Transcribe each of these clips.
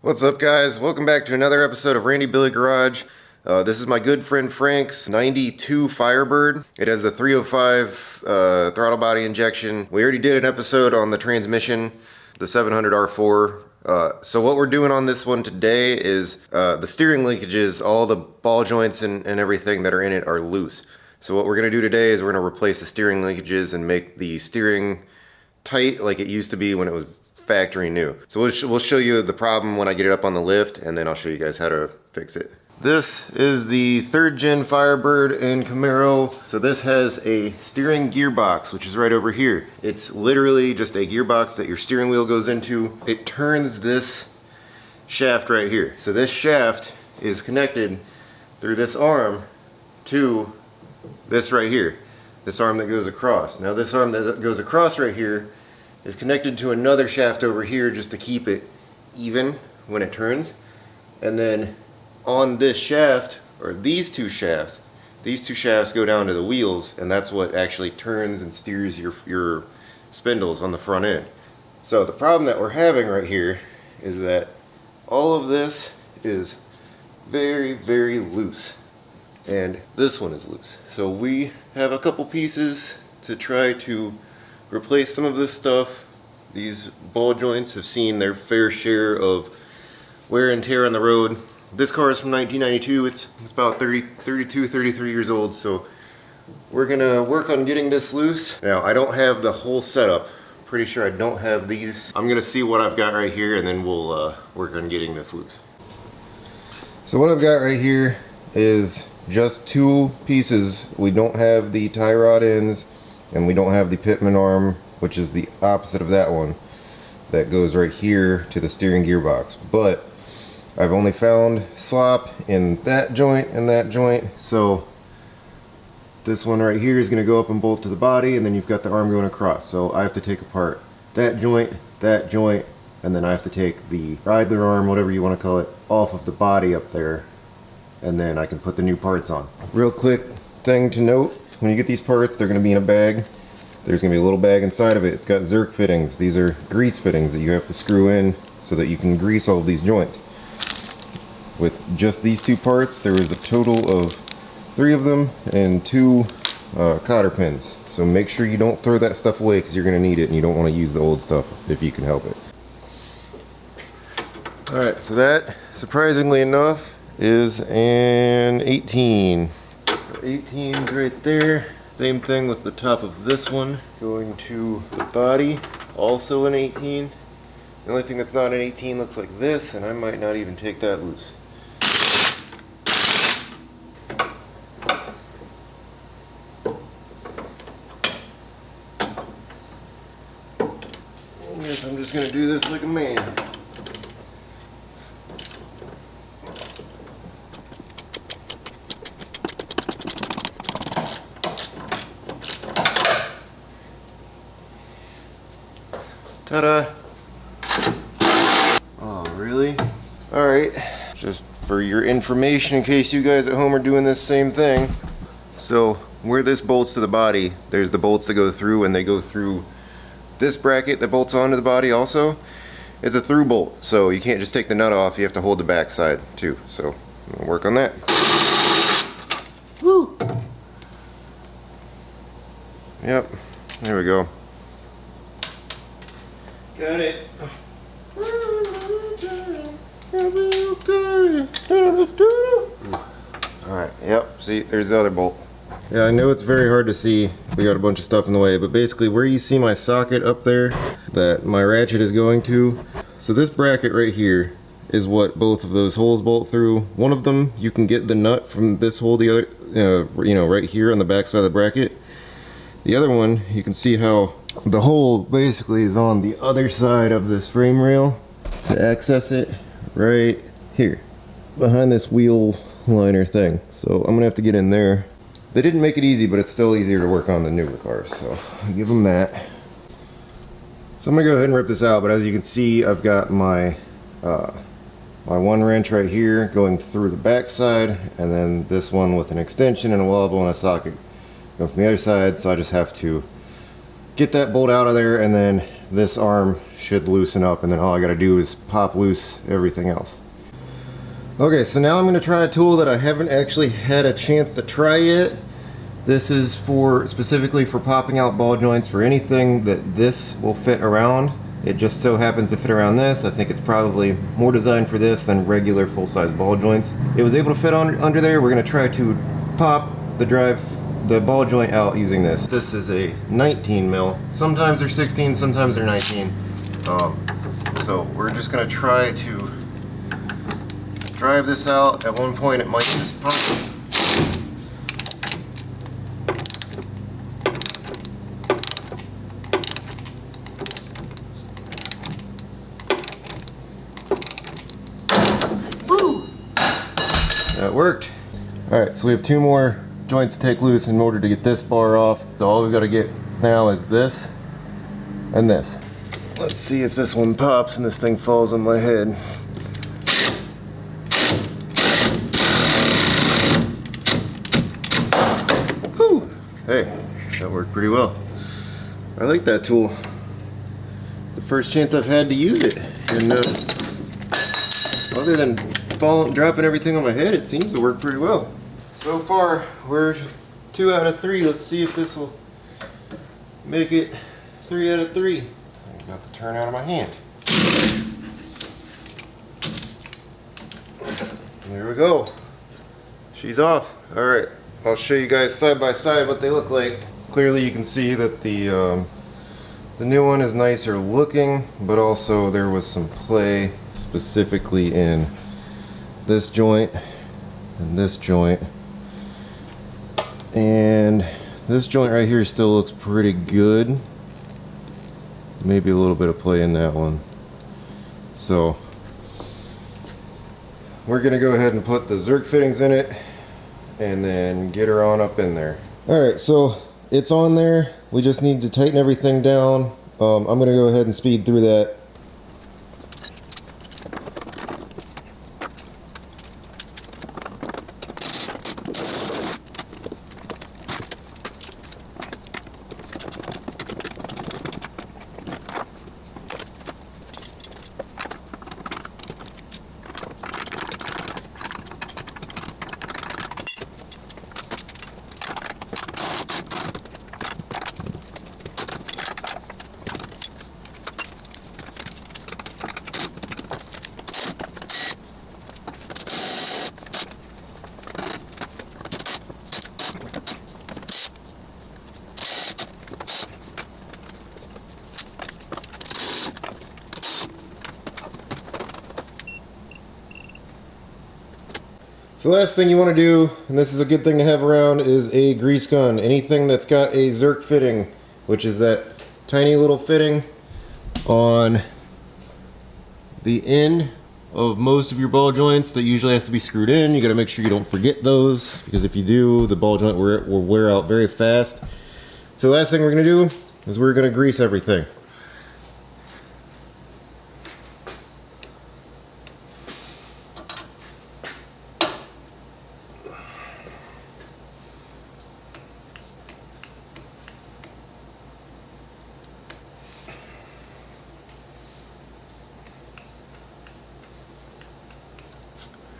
What's up, guys? Welcome back to another episode of Randy Billy Garage. This is my good friend Frank's 92 Firebird. It has the 305 throttle body injection. We already did an episode on the transmission, the 700 R4. So what we're doing on this one today is the steering linkages, all the ball joints and everything that are in it are loose. So what we're going to do today is we're going to replace the steering linkages and make the steering tight like it used to be when it was factory new. So we'll show you the problem when I get it up on the lift, and then I'll show you guys how to fix it. This is the 3rd gen Firebird in Camaro. So this has a steering gearbox, which is right over here. It's literally just a gearbox that your steering wheel goes into. It turns this shaft right here. So this shaft is connected through this arm to this right here. This arm that goes across. Now this arm that goes across right here is connected to another shaft over here just to keep it even when it turns. And then on this shaft, or these two shafts go down to the wheels, and that's what actually turns and steers your spindles on the front end. So the problem that we're having right here is that all of this is very, very loose, and this one is loose. So we have a couple pieces to try to replace some of this stuff. These ball joints have seen their fair share of wear and tear on the road. This car is from 1992. It's about 32, 33 years old. So we're gonna work on getting this loose. Now, I don't have the whole setup. Pretty sure I don't have these. I'm gonna see what I've got right here, and then we'll work on getting this loose. So what I've got right here is just two pieces. We don't have the tie rod ends, and we don't have the pitman arm, which is the opposite of that one that goes right here to the steering gearbox. But I've only found slop in that joint and that joint. So this one right here is going to go up and bolt to the body, and then you've got the arm going across. So I have to take apart that joint, and then I have to take the idler arm, whatever you want to call it, off of the body up there, and then I can put the new parts on. Real quick thing to note: when you get these parts, they're going to be in a bag. There's going to be a little bag inside of it. It's got Zerk fittings. These are grease fittings that you have to screw in so that you can grease all of these joints. With just these two parts, there is a total of 3 of them and 2 cotter pins. So make sure you don't throw that stuff away, because you're going to need it, and you don't want to use the old stuff if you can help it. Alright, so that, surprisingly enough, is an 18. 18's right there. Same thing with the top of this one going to the body, also an 18. The only thing that's not an 18 looks like this, and I might not even take that loose. I guess I'm just gonna do this like a man. Ta-da! Oh, really? Alright, just for your information, in case you guys at home are doing this same thing. So, where this bolts to the body, there's the bolts that go through, and they go through this bracket that bolts onto the body also. It's a through bolt, so you can't just take the nut off, you have to hold the back side too. So, I'm gonna work on that. Woo! Yep, there we go. Got it. Alright, yep, see, there's the other bolt. Yeah, I know it's very hard to see. We got a bunch of stuff in the way, but basically where you see my socket up there that my ratchet is going to, so this bracket right here is what both of those holes bolt through. One of them, you can get the nut from this hole, the other, right here on the back side of the bracket. The other one, you can see how the hole basically is on the other side of this frame rail to access it right here behind this wheel liner thing. So I'm gonna have to get in there. They didn't make it easy, but it's still easier to work on the newer cars, so I'll give them that. So I'm gonna go ahead and rip this out, but as you can see, I've got my my one wrench right here going through the back side, and then this one with an extension and a wobble and a socket going from the other side. So I just have to get that bolt out of there and then this arm should loosen up, and then all I gotta do is pop loose everything else. Okay, so now I'm gonna try a tool that I haven't actually had a chance to try yet. This is specifically for popping out ball joints for anything that this will fit around. It just so happens to fit around this. I think it's probably more designed for this than regular full-size ball joints. It was able to fit under there. We're gonna try to pop the ball joint out using this. This is a 19 mil. Sometimes they're 16, sometimes they're 19. So we're just gonna try to drive this out. At one point it might just pop. That worked. Alright, so we have 2 more joints to take loose in order to get this bar off. So all we've got to get now is this and this. Let's see if this one pops and this thing falls on my head. Whew. Hey, that worked pretty well. I like that tool. It's the first chance I've had to use it. And other than dropping everything on my head, it seems to work pretty well. So far, we're 2 out of 3. Let's see if this will make it 3 out of 3. I got the turn out of my hand. There we go. She's off. All right, I'll show you guys side by side what they look like. Clearly, you can see that the new one is nicer looking, but also there was some play specifically in this joint and this joint, and this joint right here still looks pretty good. Maybe a little bit of play in that one. So we're gonna go ahead and put the Zerk fittings in it and then get her on up in there. All right, so it's on there. We just need to tighten everything down. I'm gonna go ahead and speed through that. So the last thing you want to do, and this is a good thing to have around, is a grease gun. Anything that's got a Zerk fitting, which is that tiny little fitting on the end of most of your ball joints that usually has to be screwed in. You got to make sure you don't forget those, because if you do, the ball joint will wear out very fast. So the last thing we're going to do is we're going to grease everything.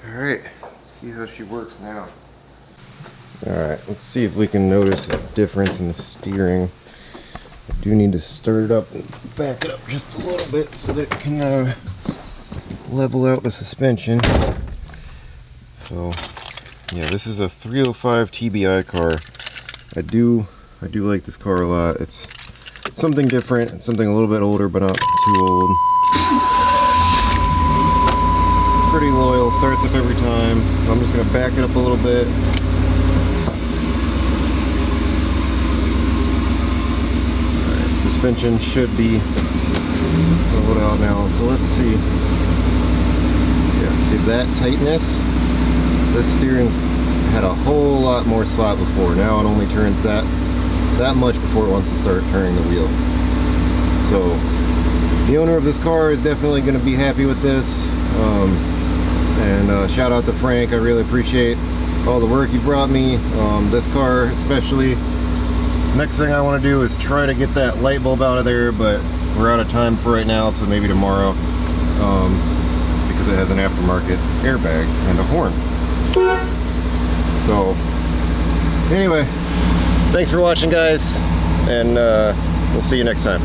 Alright, let's see how she works now. Alright, let's see if we can notice a difference in the steering. I do need to start it up and back it up just a little bit so that it can level out the suspension. So, yeah, this is a 305 TBI car. I do like this car a lot. It's something different. It's something a little bit older, but not too old. Pretty loyal, starts up every time. So I'm just going to back it up a little bit. Alright, suspension should be leveled out now. So let's see. Yeah, see that tightness? This steering had a whole lot more slot before. Now it only turns that much before it wants to start turning the wheel. So the owner of this car is definitely going to be happy with this. And shout out to Frank. I really appreciate all the work you brought me. This car especially. Next thing I want to do is try to get that light bulb out of there, but we're out of time for right now, so maybe tomorrow, because it has an aftermarket airbag and a horn. So anyway, thanks for watching, guys, and we'll see you next time.